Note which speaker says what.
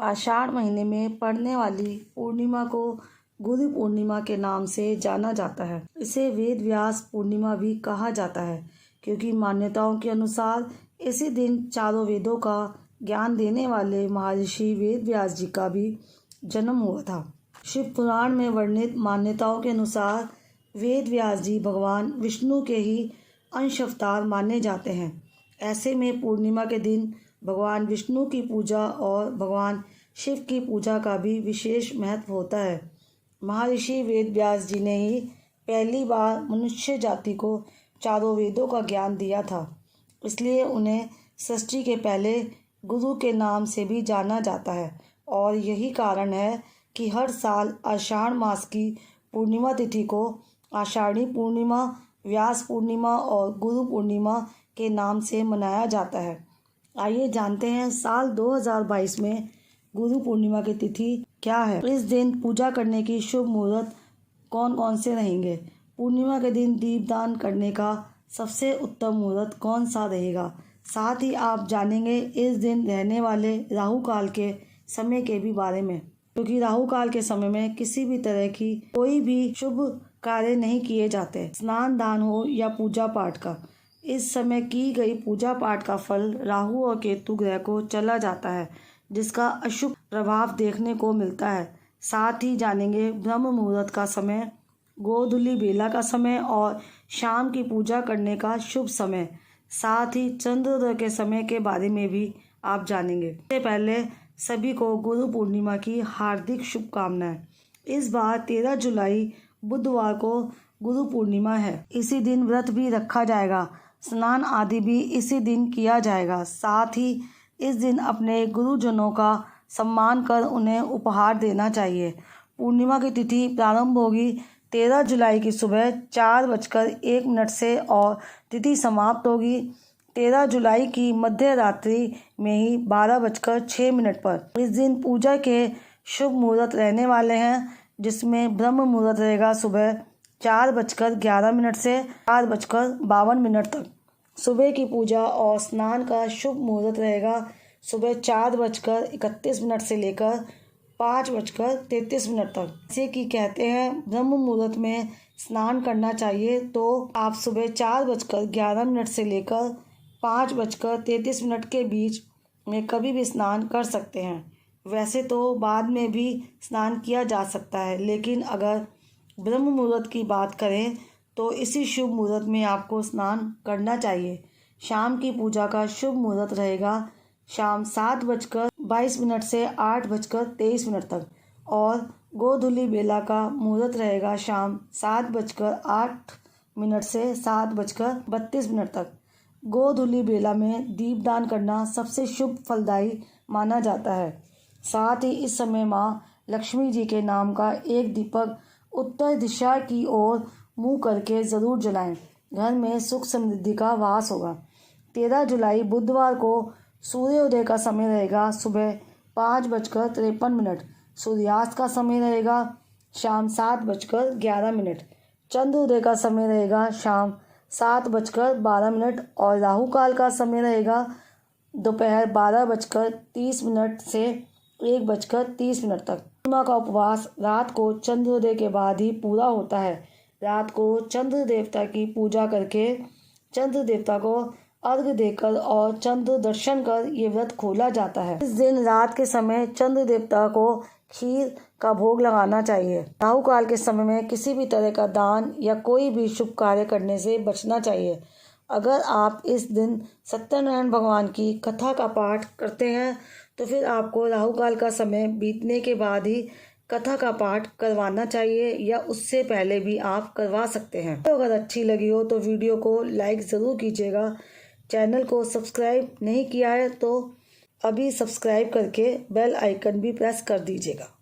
Speaker 1: आषाढ़ महीने में पड़ने वाली पूर्णिमा को गुरु पूर्णिमा के नाम से जाना जाता है। इसे वेद व्यास पूर्णिमा भी कहा जाता है क्योंकि मान्यताओं के अनुसार इसी दिन चारों वेदों का ज्ञान देने वाले महर्षि वेद व्यास जी का भी जन्म हुआ था। शिव पुराण में वर्णित मान्यताओं के अनुसार वेद व्यास जी भगवान विष्णु के ही अंश अवतार माने जाते हैं। ऐसे में पूर्णिमा के दिन भगवान विष्णु की पूजा और भगवान शिव की पूजा का भी विशेष महत्व होता है। महर्षि वेद व्यास जी ने ही पहली बार मनुष्य जाति को चारों वेदों का ज्ञान दिया था, इसलिए उन्हें सृष्टि के पहले गुरु के नाम से भी जाना जाता है। और यही कारण है कि हर साल आषाढ़ मास की पूर्णिमा तिथि को आषाढ़ी पूर्णिमा, व्यास पूर्णिमा और गुरु पूर्णिमा के नाम से मनाया जाता है। आइए जानते हैं साल 2022 में गुरु पूर्णिमा की तिथि क्या है। इस दिन पूजा करने की शुभ मुहूर्त कौन कौन से रहेंगे। पूर्णिमा के दिन दीपदान करने का सबसे उत्तम मुहूर्त कौन सा रहेगा। साथ ही आप जानेंगे इस दिन रहने वाले राहु काल के समय के भी बारे में, क्योंकि राहु काल के समय में किसी भी तरह की कोई भी शुभ कार्य नहीं किए जाते। स्नान दान हो या पूजा पाठ का, इस समय की गई पूजा पाठ का फल राहु और केतु ग्रह को चला जाता है, जिसका अशुभ प्रभाव देखने को मिलता है। साथ ही जानेंगे ब्रह्म मुहूर्त का समय, गोधूली बेला का समय और शाम की पूजा करने का शुभ समय। साथ ही चंद्रोदय के समय के बारे में भी आप जानेंगे। इससे पहले सभी को गुरु पूर्णिमा की हार्दिक शुभकामनाएं। इस बार 13 जुलाई बुधवार को गुरु पूर्णिमा है। इसी दिन व्रत भी रखा जाएगा, स्नान आदि भी इसी दिन किया जाएगा। साथ ही इस दिन अपने गुरुजनों का सम्मान कर उन्हें उपहार देना चाहिए। पूर्णिमा की तिथि प्रारंभ होगी 13 जुलाई की सुबह 4:01 से और तिथि समाप्त होगी 13 जुलाई की मध्य रात्रि में ही 12:06 पर। इस दिन पूजा के शुभ मुहूर्त रहने वाले हैं, जिसमें ब्रह्म मुहूर्त रहेगा सुबह 4:11 से 4:52 तक। सुबह की पूजा और स्नान का शुभ मुहूर्त रहेगा सुबह 4:31 से लेकर 5:33 तक। जैसे कि कहते हैं ब्रह्म मुहूर्त में स्नान करना चाहिए, तो आप सुबह 4:11 से लेकर 5:33 के बीच में कभी भी स्नान कर सकते हैं। वैसे तो बाद में भी स्नान किया जा सकता है, लेकिन अगर ब्रह्म मुहूर्त की बात करें तो इसी शुभ मुहूर्त में आपको स्नान करना चाहिए। शाम की पूजा का शुभ मुहूर्त रहेगा शाम 7:22 से 8:23 तक और गोधूली बेला का मुहूर्त रहेगा शाम 7:08 से 7:32 तक। गोधूली बेला में दीपदान करना सबसे शुभ फलदायी माना जाता है। साथ ही इस समय माँ लक्ष्मी जी के नाम का एक दीपक उत्तर दिशा की ओर मुंह करके जरूर जलाएं। घर में सुख समृद्धि का वास होगा। 13 जुलाई बुधवार को सूर्योदय का समय रहेगा सुबह 5:53। सूर्यास्त का समय रहेगा शाम 7:11। चंद्रोदय का समय रहेगा शाम 7:12 और राहु काल का समय रहेगा दोपहर 12:30 से 1:30 तक। पूर्णिमा का उपवास रात को चंद्रोदय के बाद ही पूरा होता है। रात को चंद्र देवता की पूजा करके चंद्र देवता को अर्घ्य देकर और चंद्र दर्शन कर ये व्रत खोला जाता है। इस दिन रात के समय चंद्र देवता को खीर का भोग लगाना चाहिए। राहु काल के समय में किसी भी तरह का दान या कोई भी शुभ कार्य करने से बचना चाहिए। अगर आप इस दिन सत्यनारायण भगवान की कथा का पाठ करते हैं तो फिर आपको राहु काल का समय बीतने के बाद ही कथा का पाठ करवाना चाहिए, या उससे पहले भी आप करवा सकते हैं। तो अगर अच्छी लगी हो तो वीडियो को लाइक ज़रूर कीजिएगा। चैनल को सब्सक्राइब नहीं किया है तो अभी सब्सक्राइब करके बेल आइकन भी प्रेस कर दीजिएगा।